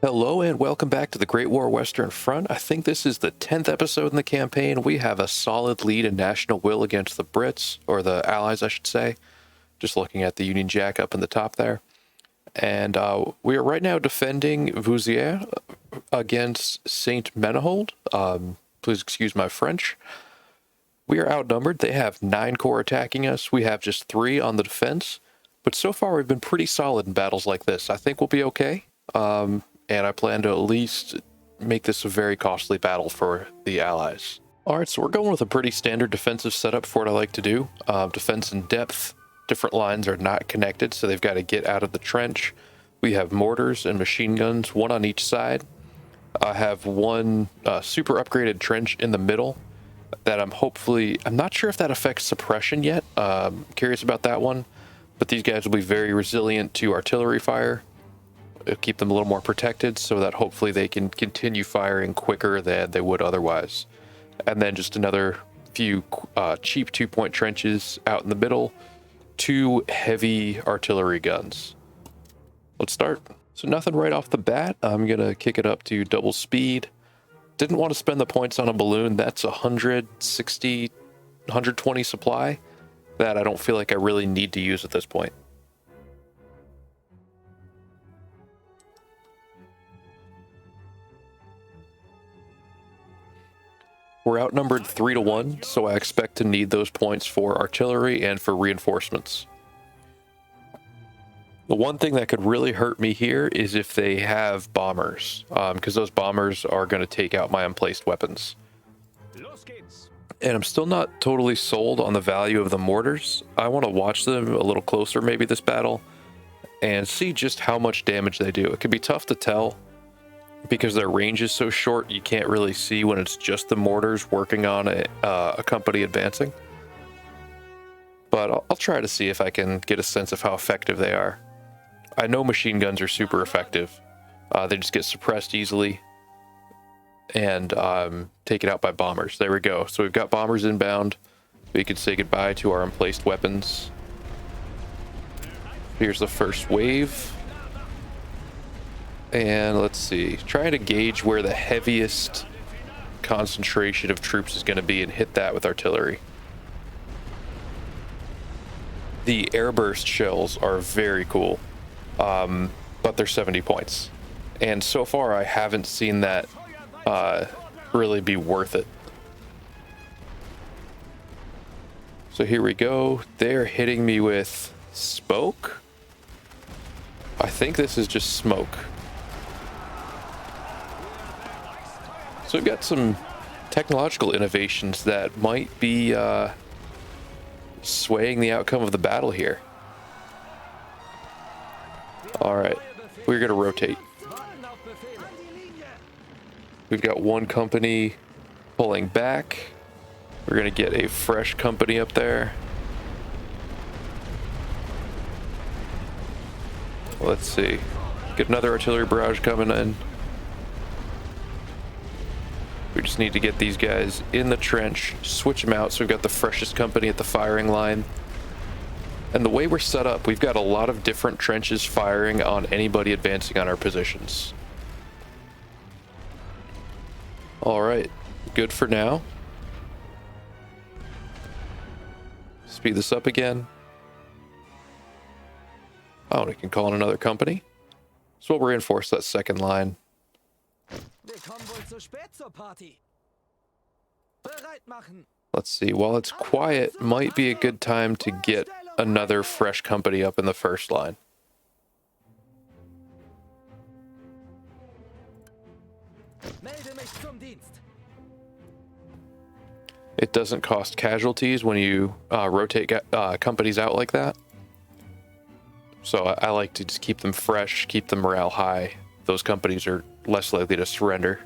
Hello and welcome back to the Great War Western Front. I think this is the 10th episode in the campaign. We have a solid lead in national will against the Brits, or the Allies, I should say. Just looking at the Union Jack up in the top there. And we are right now defending Vuzier against Saint Menehould. Please excuse my French. We are outnumbered. They have 9 corps attacking us. We have just 3 on the defense. But so far we've been pretty solid in battles like this. I think we'll be okay. And I plan to at least make this a very costly battle for the Allies. Alright, so we're going with a pretty standard defensive setup for what I like to do. Defense in depth. Different lines are not connected, so they've got to get out of the trench. We have mortars and machine guns, 1 on each side. I have 1 super upgraded trench in the middle that I'm not sure if that affects suppression yet. Curious about that one. But these guys will be very resilient to artillery fire. It'll keep them a little more protected so that hopefully they can continue firing quicker than they would otherwise. And then just another few cheap 2-point trenches out in the middle. 2 heavy artillery guns. Let's start. So nothing right off the bat. I'm going to kick it up to double speed. Didn't want to spend the points on a balloon. That's 160, 120 supply that I don't feel like I really need to use at this point. We're outnumbered 3-1, so I expect to need those points for artillery and for reinforcements. The one thing that could really hurt me here is if they have bombers, because those bombers are going to take out my unplaced weapons. And I'm still not totally sold on the value of the mortars. I want to watch them a little closer maybe this battle and see just how much damage they do. It can be tough to tell because their range is so short, you can't really see when it's just the mortars working on a company advancing. But I'll try to see if I can get a sense of how effective they are. I know machine guns are super effective. They just get suppressed easily and taken out by bombers. There we go. So we've got bombers inbound. We can say goodbye to our unplaced weapons. Here's the first wave. And let's see, trying to gauge where the heaviest concentration of troops is going to be and hit that with artillery. The airburst shells are very cool, but they're 70 points. And so far I haven't seen that really be worth it. So here we go. They're hitting me with smoke. I think this is just smoke. So we've got some technological innovations that might be swaying the outcome of the battle here. All right, we're going to rotate. We've got 1 company pulling back. We're going to get a fresh company up there. Let's see. Get another artillery barrage coming in. We just need to get these guys in the trench, switch them out so we've got the freshest company at the firing line. And the way we're set up, we've got a lot of different trenches firing on anybody advancing on our positions. All right, good for now. Speed this up again. Oh, we can call in another company. So we'll reinforce that second line. Let's see, while it's quiet, might be a good time to get another fresh company up in the first line. It doesn't cost casualties when you rotate companies out like that. So I like to just keep them fresh, keep the morale high. Those companies are less likely to surrender.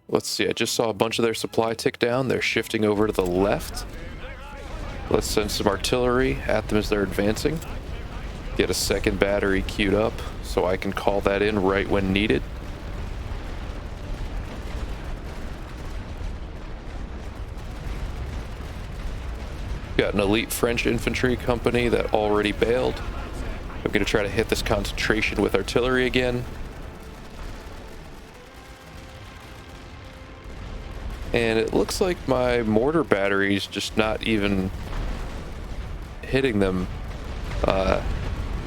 Let's see, I just saw a bunch of their supply tick down. They're shifting over to the left. Let's send some artillery at them as they're advancing. Get a second battery queued up so I can call that in right when needed. got an elite French infantry company that already bailed. I'm going to try to hit this concentration with artillery again. And it looks like my mortar battery's just not even hitting them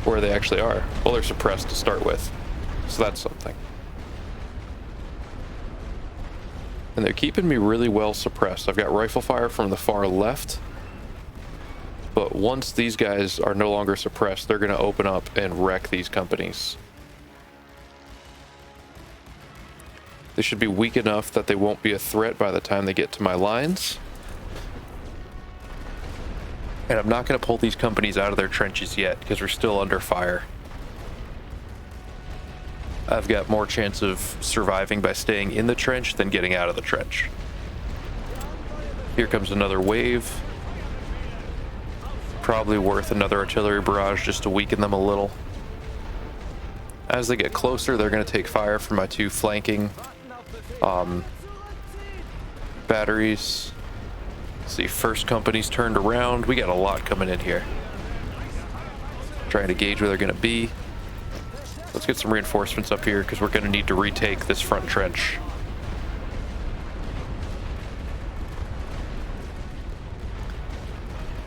where they actually are. Well, they're suppressed to start with, so that's something. And they're keeping me really well suppressed. I've got rifle fire from the far left, but once these guys are no longer suppressed, they're going to open up and wreck these companies. They should be weak enough that they won't be a threat by the time they get to my lines. And I'm not going to pull these companies out of their trenches yet because we're still under fire. I've got more chance of surviving by staying in the trench than getting out of the trench. Here comes another wave. Probably worth another artillery barrage just to weaken them a little. As they get closer, they're going to take fire from my two flanking batteries. See, first company's turned around. We got a lot coming in here. Trying to gauge where they're going to be. Let's get some reinforcements up here because we're going to need to retake this front trench.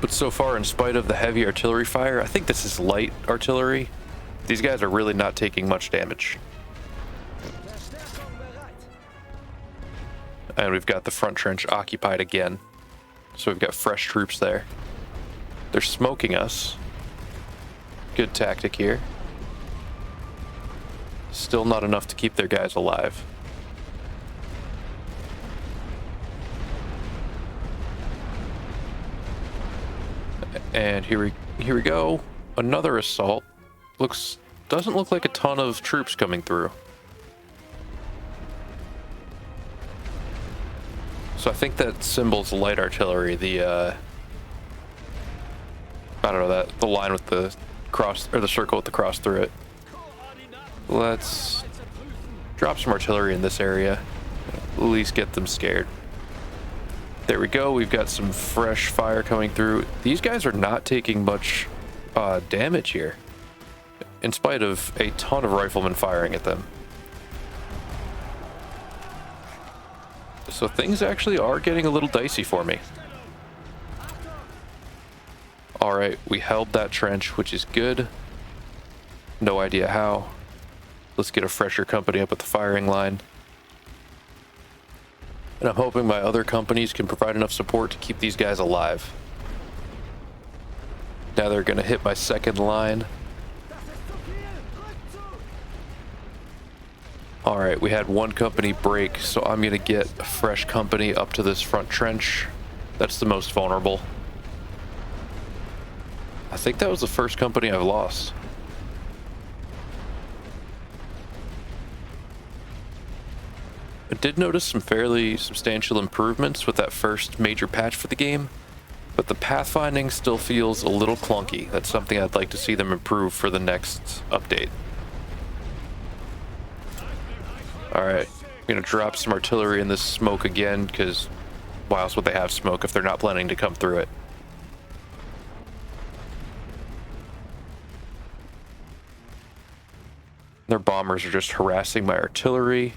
But so far, in spite of the heavy artillery fire, I think this is light artillery. These guys are really not taking much damage. And we've got the front trench occupied again. So we've got fresh troops there. They're smoking us. Good tactic here. Still not enough to keep their guys alive. And here we go. Another assault. Doesn't look like a ton of troops coming through. So I think that symbol's light artillery. The I don't know, the line with the cross, or the circle with the cross through it. Let's drop some artillery in this area. At least get them scared. There we go. We've got some fresh fire coming through. These guys are not taking much damage here, in spite of a ton of riflemen firing at them. So things actually are getting a little dicey for me. All right, we held that trench, which is good. No idea how. Let's get a fresher company up at the firing line. And I'm hoping my other companies can provide enough support to keep these guys alive. Now they're going to hit my second line. All right, we had one company break, so I'm going to get a fresh company up to this front trench. That's the most vulnerable. I think that was the first company I've lost. I did notice some fairly substantial improvements with that first major patch for the game, but the pathfinding still feels a little clunky. That's something I'd like to see them improve for the next update. Alright, I'm gonna drop some artillery in this smoke again, because why else would they have smoke if they're not planning to come through it? Their bombers are just harassing my artillery.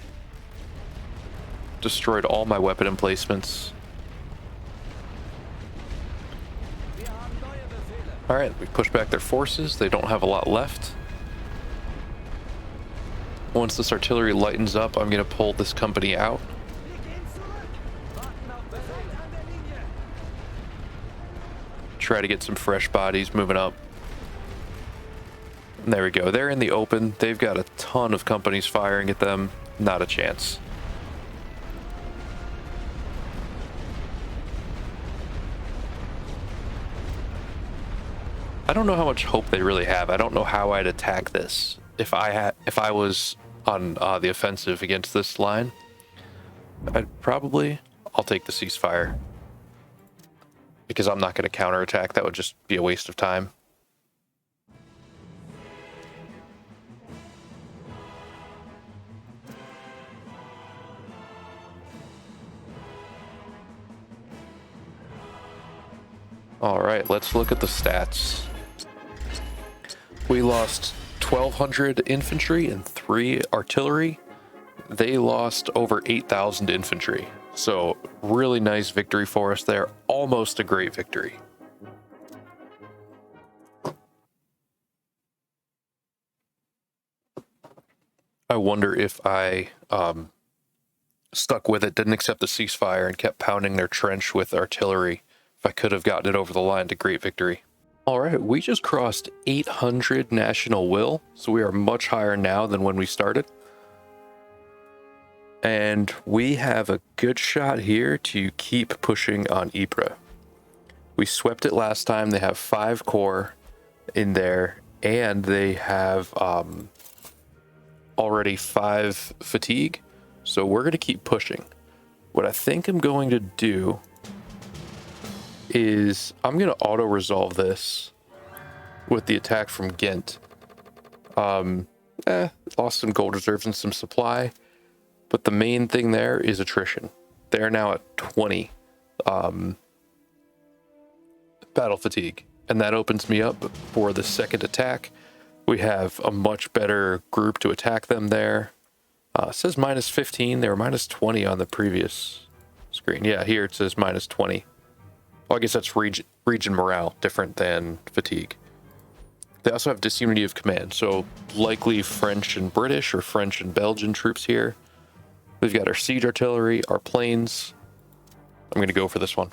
Destroyed all my weapon emplacements. Alright, we pushed back their forces. They don't have a lot left. Once this artillery lightens up, I'm going to pull this company out. Try to get some fresh bodies moving up. And there we go. They're in the open. They've got a ton of companies firing at them. Not a chance. I don't know how much hope they really have. I don't know how I'd attack this if I was on the offensive against this line. I'll take the ceasefire because I'm not going to counterattack. That would just be a waste of time. All right, let's look at the stats. We lost 1,200 infantry and 3 artillery. They lost over 8,000 infantry. So really nice victory for us there. Almost a great victory. I wonder if I stuck with it, didn't accept the ceasefire, and kept pounding their trench with artillery, if I could have gotten it over the line to great victory. All right, we just crossed 800 national will, so we are much higher now than when we started. And we have a good shot here to keep pushing on Ypres. We swept it last time. They have 5 corps in there, and they have already 5 fatigue. So we're going to keep pushing. What I think I'm going to do is I'm going to auto-resolve this with the attack from Ghent. Lost some gold reserves and some supply. But the main thing there is attrition. They're now at 20 battle fatigue. And that opens me up for the second attack. We have a much better group to attack them there. It says minus 15. They were minus 20 on the previous screen. Yeah, here it says minus 20. Well, I guess that's region morale, different than fatigue. They also have disunity of command, so likely French and British or French and Belgian troops here. We've got our siege artillery, our planes. I'm going to go for this one.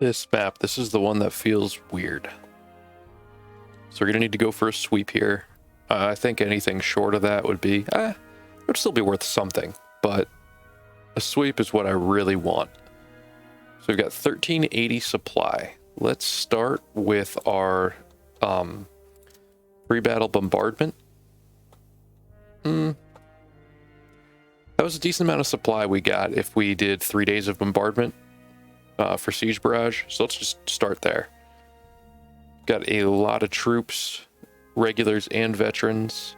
This map, this is the one that feels weird. So we're going to need to go for a sweep here. I think anything short of that would be, would still be worth something, but a sweep is what I really want. So we've got 1380 supply. Let's start with our pre-battle bombardment. That was a decent amount of supply we got if we did 3 days of bombardment for siege barrage. So let's just start there. Got a lot of troops, regulars and veterans.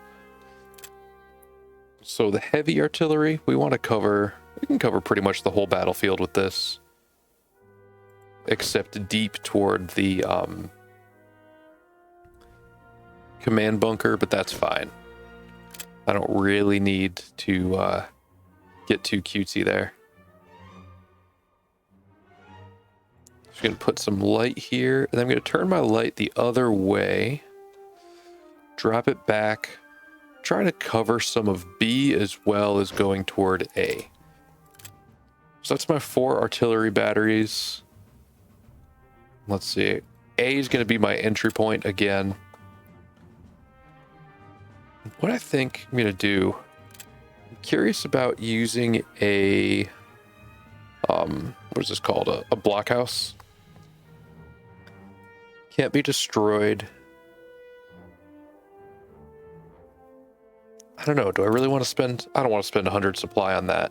So the heavy artillery, we want to cover, we can cover pretty much the whole battlefield with this. Except deep toward the command bunker, but that's fine. I don't really need to get too cutesy there. Just going to put some light here, and I'm going to turn my light the other way. Drop it back. Try to cover some of B as well as going toward A. So that's my 4 artillery batteries. Let's see. A is going to be my entry point again. What I think I'm going to do, I'm curious about using a, what is this called? A blockhouse. Can't be destroyed. I don't know. Do I really want to spend, I don't want to spend 100 supply on that.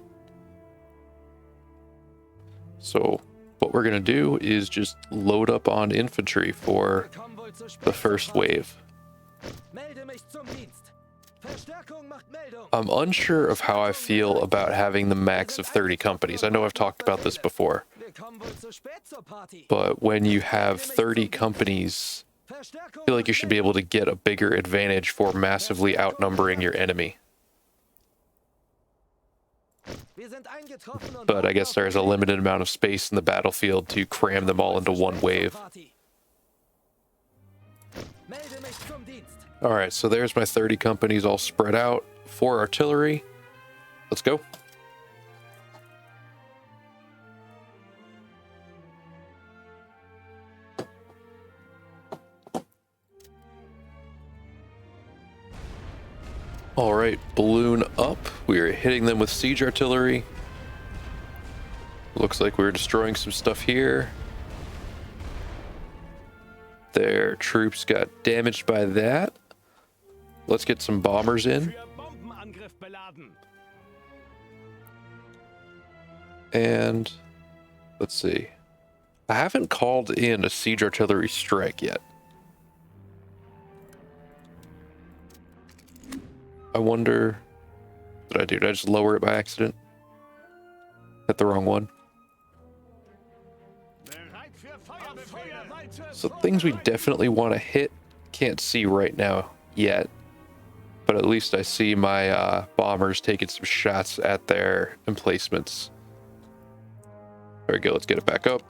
So what we're going to do is just load up on infantry for the first wave. I'm unsure of how I feel about having the max of 30 companies. I know I've talked about this before, but when you have 30 companies, I feel like you should be able to get a bigger advantage for massively outnumbering your enemy. But I guess there's a limited amount of space in the battlefield to cram them all into one wave. All right, so there's my 30 companies all spread out. 4 artillery. Let's go. All right, balloon up. We are hitting them with siege artillery. Looks like we're destroying some stuff here. Their troops got damaged by that. Let's get some bombers in. And let's see. I haven't called in a siege artillery strike yet. I wonder, what did I do? Did I just lower it by accident? Hit the wrong one. So things we definitely want to hit, can't see right now yet. But at least I see my bombers taking some shots at their emplacements. There we go, let's get it back up.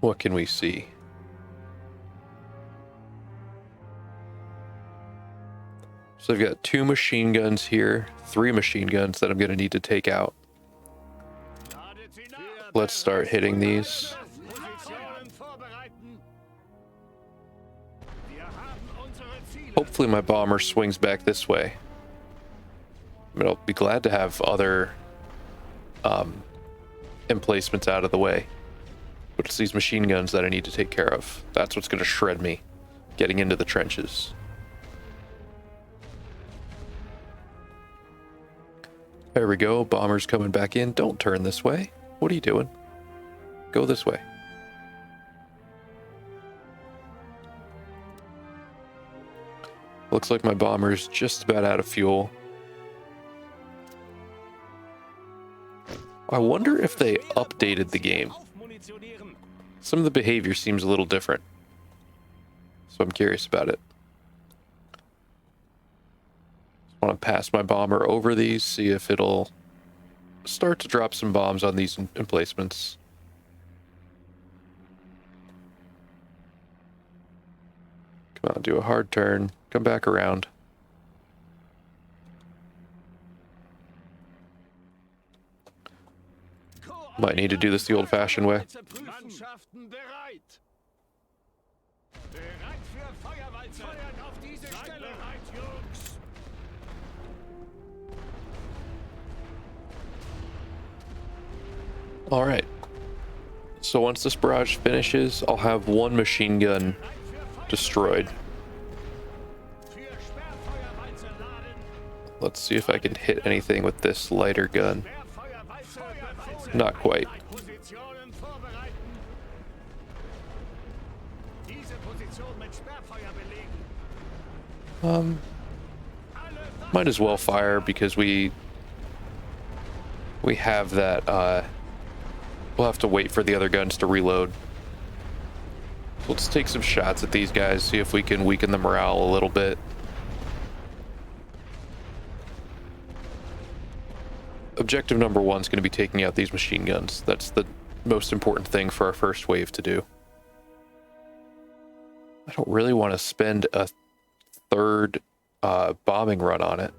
What can we see? So I've got 2 machine guns here, 3 machine guns that I'm going to need to take out. Let's start hitting these. Hopefully my bomber swings back this way. I mean, I'll be glad to have other emplacements out of the way. But it's these machine guns that I need to take care of. That's what's going to shred me, getting into the trenches. There we go, bombers coming back in. Don't turn this way. What are you doing? Go this way. Looks like my bomber's just about out of fuel. I wonder if they updated the game. Some of the behavior seems a little different. So I'm curious about it. I want to pass my bomber over these, see if it'll start to drop some bombs on these emplacements. Come on, do a hard turn. Come back around. Might need to do this the old-fashioned way. All right. So once this barrage finishes, I'll have 1 machine gun destroyed. Let's see if I can hit anything with this lighter gun. Not quite. Might as well fire because we have that, we'll have to wait for the other guns to reload. Let's take some shots at these guys, see if we can weaken the morale a little bit. Objective number 1 is going to be taking out these machine guns. That's the most important thing for our first wave to do. I don't really want to spend a 3rd bombing run on it.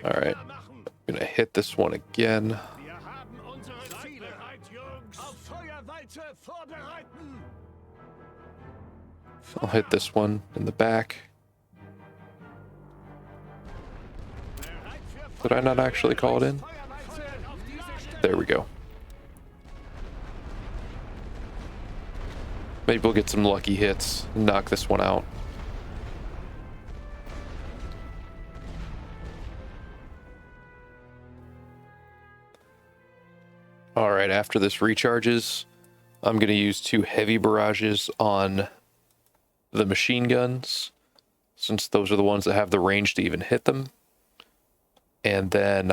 Alright, I'm going to hit this one again. I'll hit this one in the back. Did I not actually call it in? There we go. Maybe we'll get some lucky hits and knock this one out. All right, after this recharges, I'm going to use 2 heavy barrages on the machine guns, since those are the ones that have the range to even hit them. And then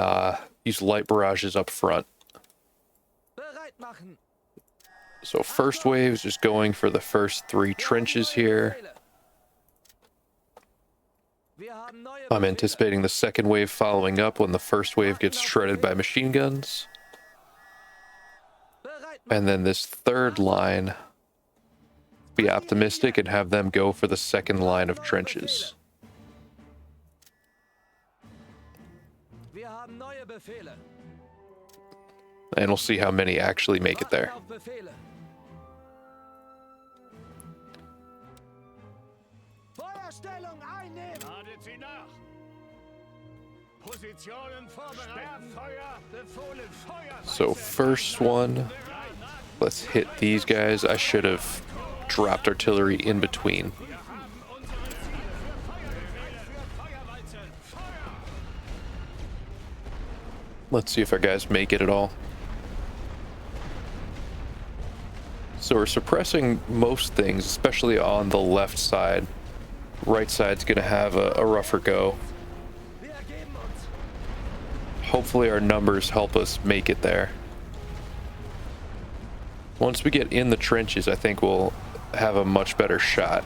use light barrages up front. So first wave is just going for the first 3 trenches here. I'm anticipating the second wave following up when the first wave gets shredded by machine guns. And then this 3rd line, be optimistic and have them go for the second line of trenches. And we'll see how many actually make it there. So first one, let's hit these guys. I should have dropped artillery in between. Let's see if our guys make it at all. So we're suppressing most things, especially on the left side. Right side's gonna have a rougher go. Hopefully our numbers help us make it there. Once we get in the trenches, I think we'll have a much better shot.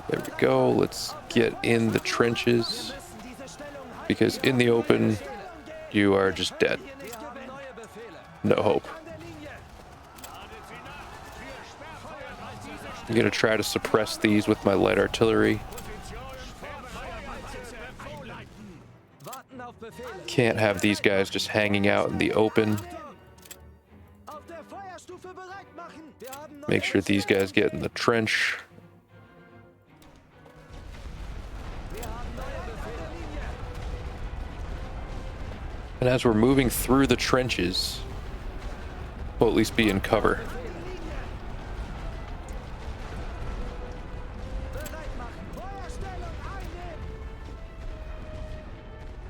There we go. Let's get in the trenches, because in the open, you are just dead. No hope. I'm gonna try to suppress these with my light artillery. Can't have these guys just hanging out in the open. Make sure these guys get in the trench. And as we're moving through the trenches, we'll at least be in cover.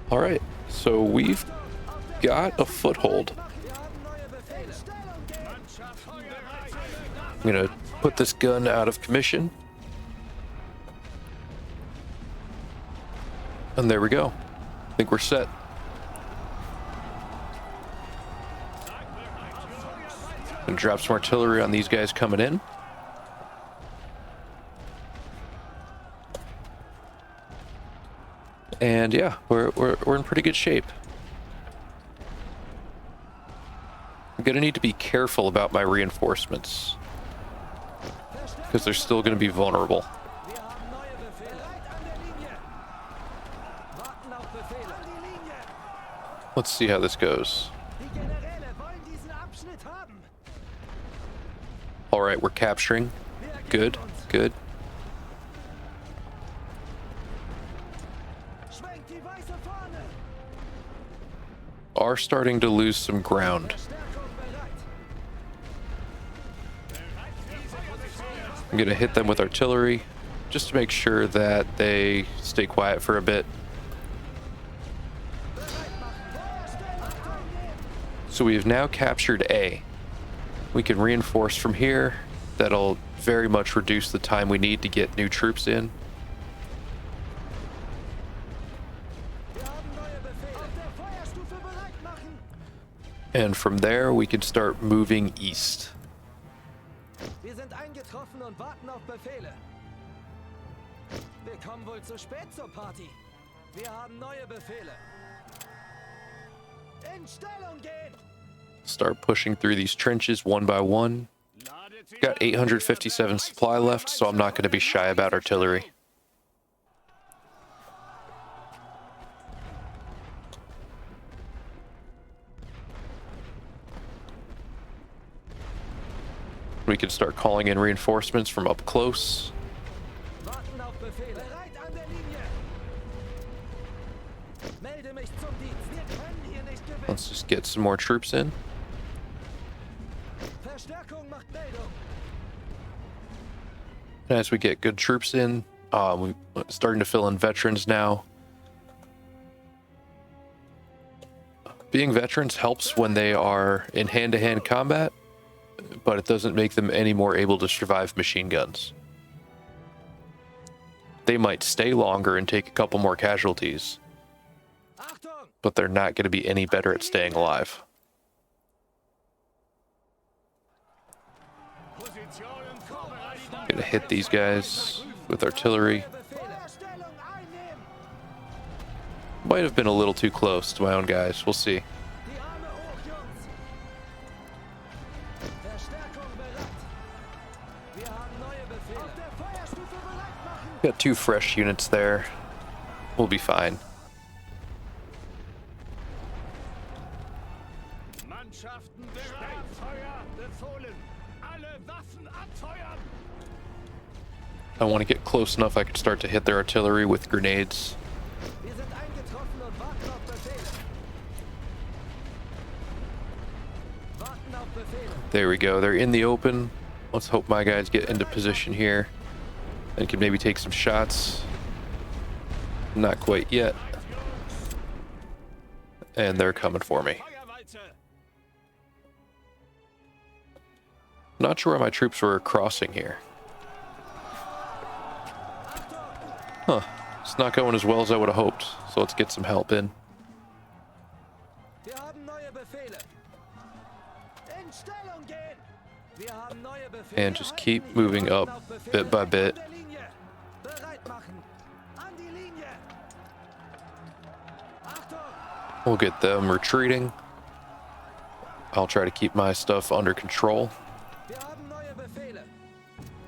All right, so we've got a foothold. I'm gonna put this gun out of commission. And there we go. I think we're set. Gonna drop some artillery on these guys coming in. And yeah, we're in pretty good shape. I'm gonna need to be careful about my reinforcements, because they're still gonna be vulnerable. Let's see how this goes. All right, we're capturing. Good, good. Are starting to lose some ground. I'm gonna hit them with artillery just to make sure that they stay quiet for a bit. So we have now captured A. We can reinforce from here. That'll very much reduce the time we need to get new troops in. And from there, we can start moving east. Wir sind eingetroffen und warten auf Befehle. Wir kommen wohl zu spät zur Party. Wir haben neue Befehle. In Stellung gehen! Start pushing through these trenches one by one. Got 857 supply left, so I'm not going to be shy about artillery. We can start calling in reinforcements from up close. Let's just get some more troops in. And as we get good troops in, we're starting to fill in veterans now. Being veterans helps when they are in hand-to-hand combat, but it doesn't make them any more able to survive machine guns. They might stay longer and take a couple more casualties, but they're not going to be any better at staying alive. Gonna hit these guys with artillery. Might have been a little too close to my own guys. We'll see. Got 2 fresh units there. We'll be fine. I want to get close enough I can start to hit their artillery with grenades. Wir sind eingetroffen und warten auf Befehle. Warten auf Befehle. There we go. They're in the open. Let's hope my guys get into position here and can maybe take some shots. Not quite yet. And they're coming for me. Not sure why my troops were crossing here. Huh. It's not going as well as I would have hoped. So let's get some help in. Wir haben neue Befehle. In Stellung gehen. Wir haben neue Befehle. And just keep moving up bit by bit. Bereit machen. An die Linie. Achtung. We'll get them retreating. I'll try to keep my stuff under control. Wir haben neue Befehle.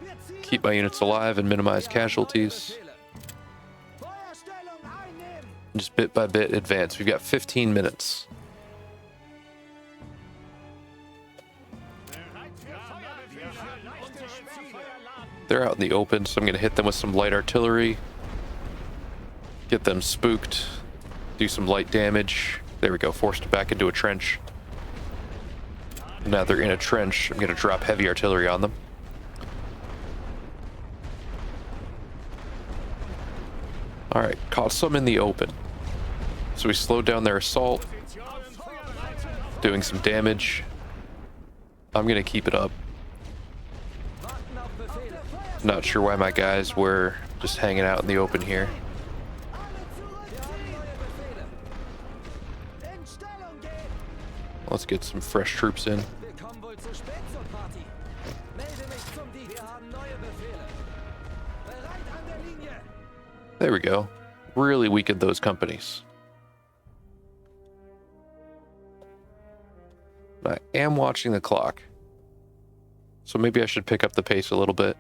Wir ziehen Keep my units alive and minimize casualties. Feuerstellung einnehmen. Just bit by bit advance. We've got 15 minutes. They're out in the open, so I'm going to hit them with some light artillery. Get them spooked. Do some light damage. There we go. Forced it back into a trench. Now they're in a trench. I'm going to drop heavy artillery on them. Alright, caught some in the open. So we slowed down their assault. Doing some damage. I'm going to keep it up. Warten auf Befehle. Not sure why my guys were just hanging out in the open here. Alle zurück. Wir haben neue Befehle. In Stellung gehen. Let's get some fresh troops in. Wir kommen wohl zu spät zur Party. Melde mich zum Dienst. Wir haben neue Befehle. Bereit an der Linie. There we go. Really weakened those companies. I am watching the clock. So maybe I should pick up the pace a little bit.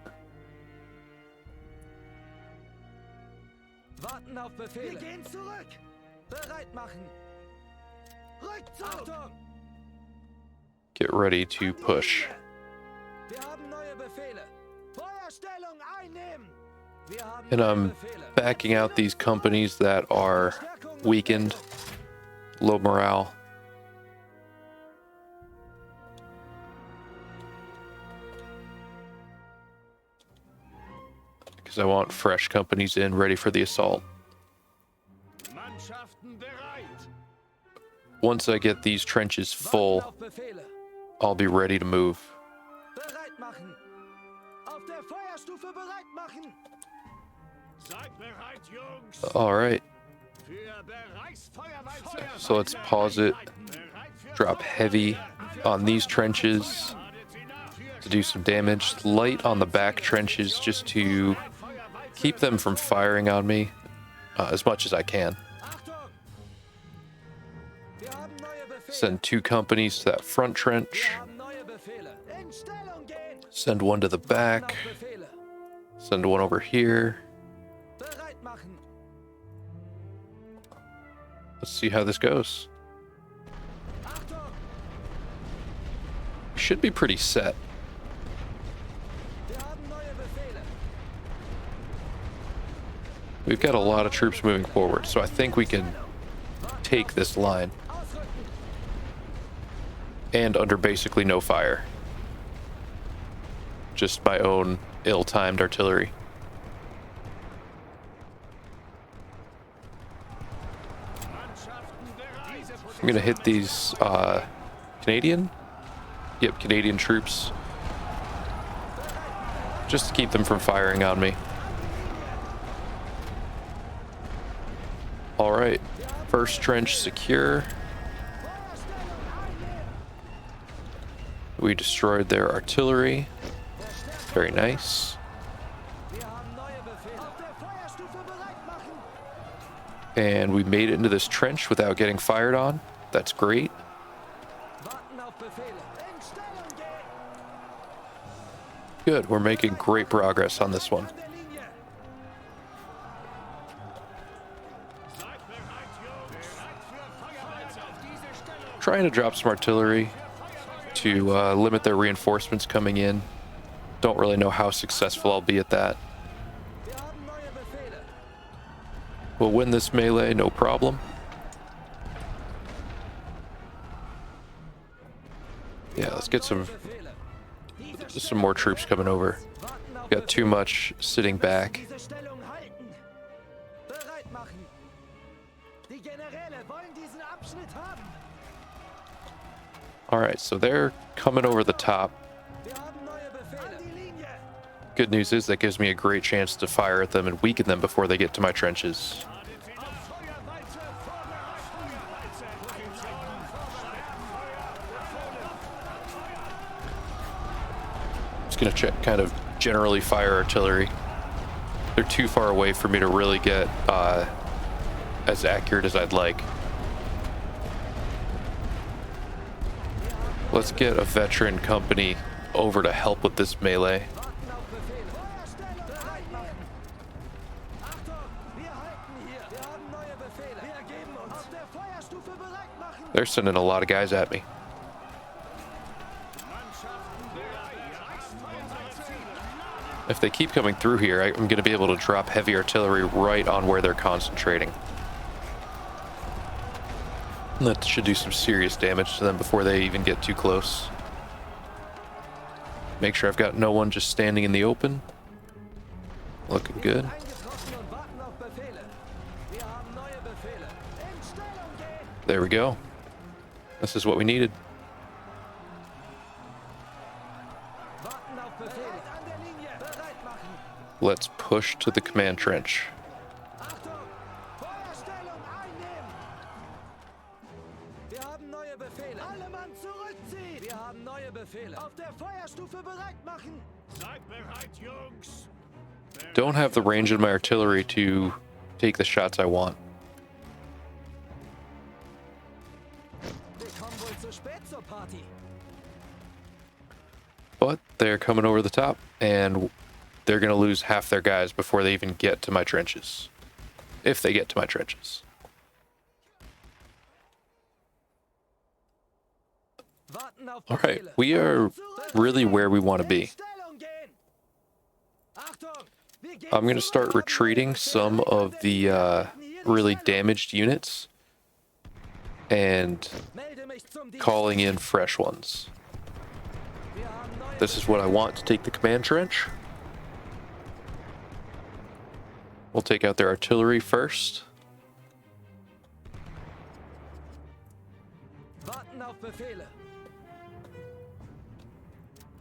Warten auf Befehle. Wir gehen zurück. Bereit machen. Rückzug. Achtung. Get ready to push. Wir haben neue Befehle. Feuerstellung einnehmen. Wir haben And neue I'm Befehle. backing out these companies that are weakened, low morale. Because I want fresh companies in, ready for the assault. Mannschaften bereit. Once I get these trenches Warten full, auf Befehle. I'll be ready to move. Bereit machen. Auf der Feuerstufe bereit machen. Seid bereit, Jungs. All right, Für Bereichsfeuerwehr. so let's pause it, drop heavy on these trenches to do some damage, light on the back trenches just to keep them from firing on me as much as I can. Achtung. Wir haben neue Befehle. Send 2 companies to that front trench, Wir haben neue Befehle. In Stellung gehen. send one to the Warten back, auf Befehle. send one over here. Bereit machen. Let's see how this goes. Achtung. Should be pretty set. Wir haben neue Befehle. We've got a lot of troops moving forward, so I think we can take this line. Ausrücken. And under basically no fire. Just my own ill-timed artillery. I'm gonna hit these Canadian? Yep, Canadian troops. Just to keep them from firing on me. Alright, first trench secure. We destroyed their artillery. Very nice. Wir haben neue Befehle. Auf der Feuerstufe bereit machen. And we made it into this trench without getting fired on. That's great. Warten auf Befehle. In Stellung gehen. Good, we're making great progress on this one. An der Linie. Seid bereit, Jungs. Bereit für Feuerwehr. Auf diese Stellung. Trying to drop some artillery to limit their reinforcements coming in. Don't really know how successful I'll be at that. Wir haben neue Befehle. We'll win this melee, no problem. Yeah, let's get some more troops coming over. Got too much sitting back. Diese Stellung halten. Bereit machen. Die Generäle wollen diesen Abschnitt haben. All right, so they're coming over the top. Wir haben neue Befehle. An die Linie. Good news is that gives me a great chance to fire at them and weaken them before they get to my trenches. Auf Feuerwalze vorbereitet. Feuerwalze. Positionen vorbereitet. Just gonna check, kind of generally fire artillery. They're too far away for me to really get as accurate as I'd like. Let's get a veteran company over to help with this melee. Warten auf Befehle. Feuerstellung. Bereit machen. Achtung, wir halten hier. Wir haben neue Befehle. Wir ergeben uns. Auf der Feuerstufe bereit machen. They're sending a lot of guys at me. Mannschaften bereit. Reichsfeuerwalze. If they keep coming through here, I'm going to be able to drop heavy artillery right on where they're concentrating. That should do some serious damage to them before they even get too close. Make sure I've got no one just standing in the open. Looking good. Eingetroffen und warten auf Befehle. Wir haben neue Befehle. In Stellung gehen. There we go. This is what we needed. Warten auf Befehle. Bereit an der Linie. Bereit machen. Let's push to the command trench. Achtung! Feuerstellung einnehmen! Wir haben neue Befehle. Alle Mann zurückziehen! Wir haben neue Befehle. Auf der Feuerstufe bereit machen! Seid bereit, Jungs. Don't have the range of my artillery to take the shots I want. Wir kommen wohl zu spät zur Party. But they're coming over the top, and they're going to lose half their guys before they even get to my trenches. If they get to my trenches. Warten auf All right, Befehle. we are really where we want to In be. Stellung gehen! Achtung! Wir gehen I'm going to zurück. start retreating some of the really damaged units and Melde mich zum Dienst. calling in fresh ones. Wir haben neue This is what I want to take the command trench. We'll take out their artillery first. Warten auf Befehle.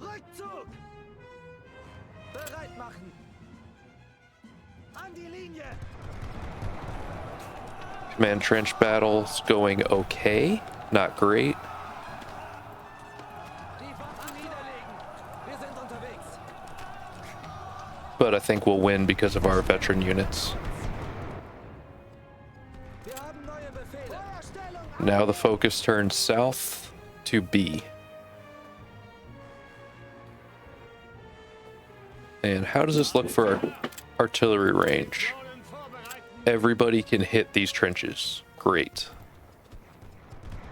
Rückzug! Bereit machen! An die Linie! Command trench battle's going okay. Not great. Die Waffen niederlegen! Wir sind unterwegs! But I think we'll win because of our veteran units. Wir haben neue Befehle! Feuerstellung! Now the focus turns south to B. And how does this look for our artillery range? Positionen vorbereiten. Everybody can hit these trenches. Great.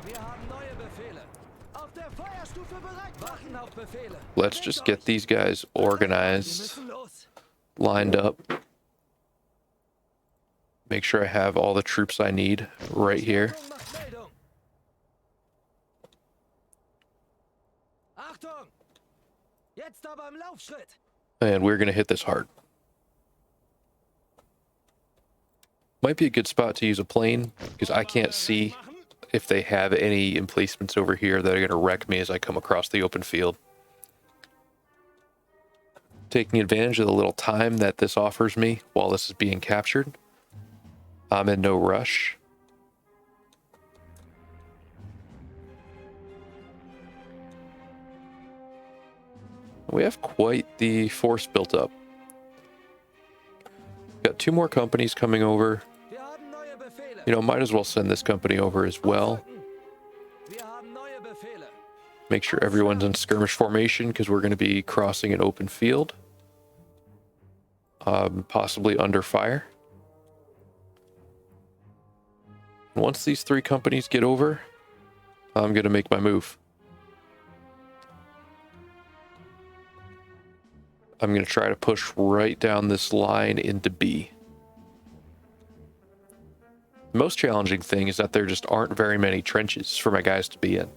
Wir haben neue Befehle! Auf der Feuerstufe bereit! Warten auf Befehle! Let's just get these guys Wir organized, müssen los! lined up. Make sure I have all the troops I need right here. Achtung, macht Meldung! Achtung! Jetzt aber im Laufschritt! And we're going to hit this hard. Might be a good spot to use a plane because I can't see if they have any emplacements over here that are going to wreck me as I come across the open field. Taking advantage of the little time that this offers me while this is being captured. I'm in no rush. We have quite the force built up. Got 2 more companies coming over. Wir haben neue Befehle! You know, might as well send this company over as well. Wir haben neue Befehle! Make sure everyone's in skirmish formation because we're going to be crossing an open field. Possibly under fire. Once these 3 companies get over, I'm going to make my move. I'm going to try to push right down this line into B. The most challenging thing is that there just aren't very many trenches for my guys to be in.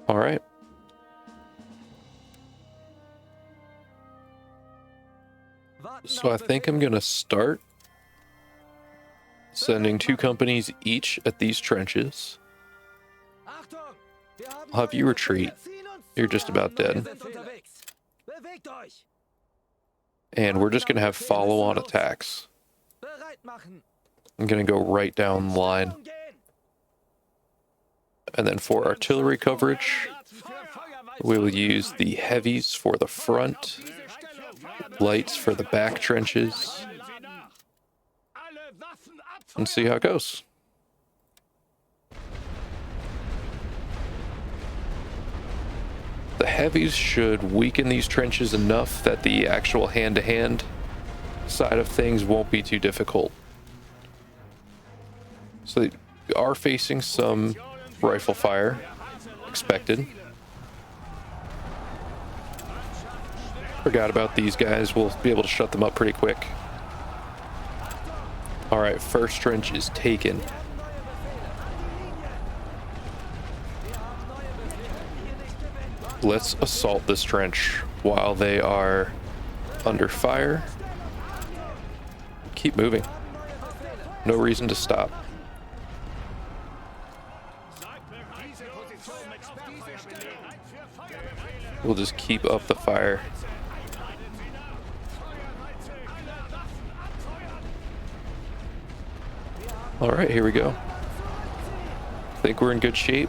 All right. So I think I'm going to start sending 2 companies each at these trenches. I'll have you retreat. You're just about dead. And we're just going to have follow-on attacks. I'm going to go right down the line. And then for artillery coverage, we will use the heavies for the front, lights for the back trenches, and see how it goes. The heavies should weaken these trenches enough that the actual hand-to-hand side of things won't be too difficult. So they are facing some rifle fire, expected. Forgot about these guys. We'll be able to shut them up pretty quick. All right, first trench is taken. Let's assault this trench while they are under fire. Keep moving. No reason to stop. We'll just keep up the fire. All right, here we go. I think we're in good shape.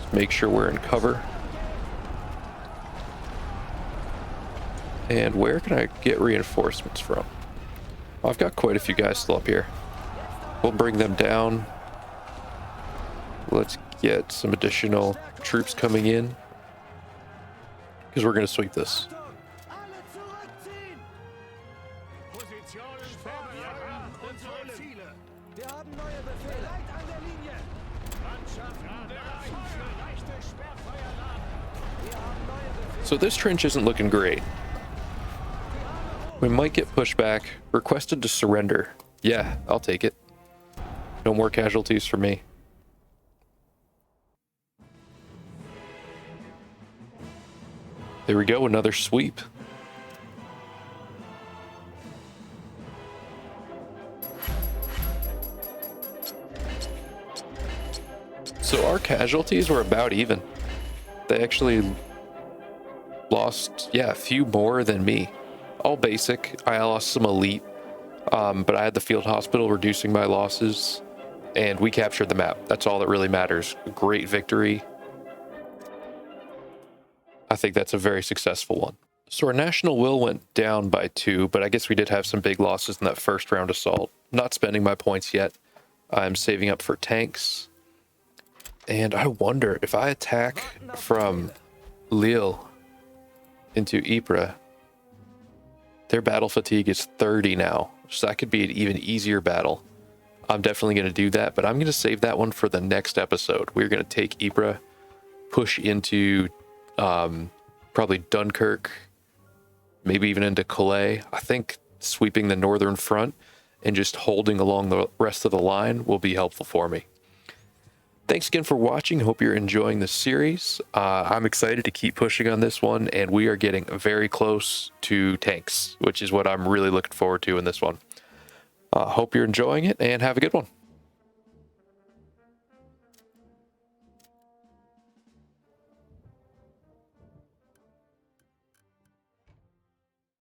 Just make sure we're in cover. And where can I get reinforcements from? Well, I've got quite a few guys still up here. We'll bring them down. Let's get some additional troops coming in, because we're going to sweep this. So this trench isn't looking great. We might get pushed back. Requested to surrender. Yeah, I'll take it. No more casualties for me. There we go, another sweep. So our casualties were about even. They actually lost, yeah, a few more than me. All basic. I lost some elite, but I had the field hospital reducing my losses, and we captured the map. That's all that really matters. Great victory. I think that's a very successful one. So our national will went down by 2, but I guess we did have some big losses in that first round assault. Not spending my points yet. I'm saving up for tanks. And I wonder if I attack from Lille into Ypres, their battle fatigue is 30 now. So that could be an even easier battle. I'm definitely going to do that, but I'm going to save that one for the next episode. We're going to take Ypres, push into probably Dunkirk, maybe even into Calais. I think sweeping the northern front and just holding along the rest of the line will be helpful for me. Thanks again for watching. Hope you're enjoying this series. I'm excited to keep pushing on this one, and we are getting very close to tanks, which is what I'm really looking forward to in this one. Hope you're enjoying it, and have a good one.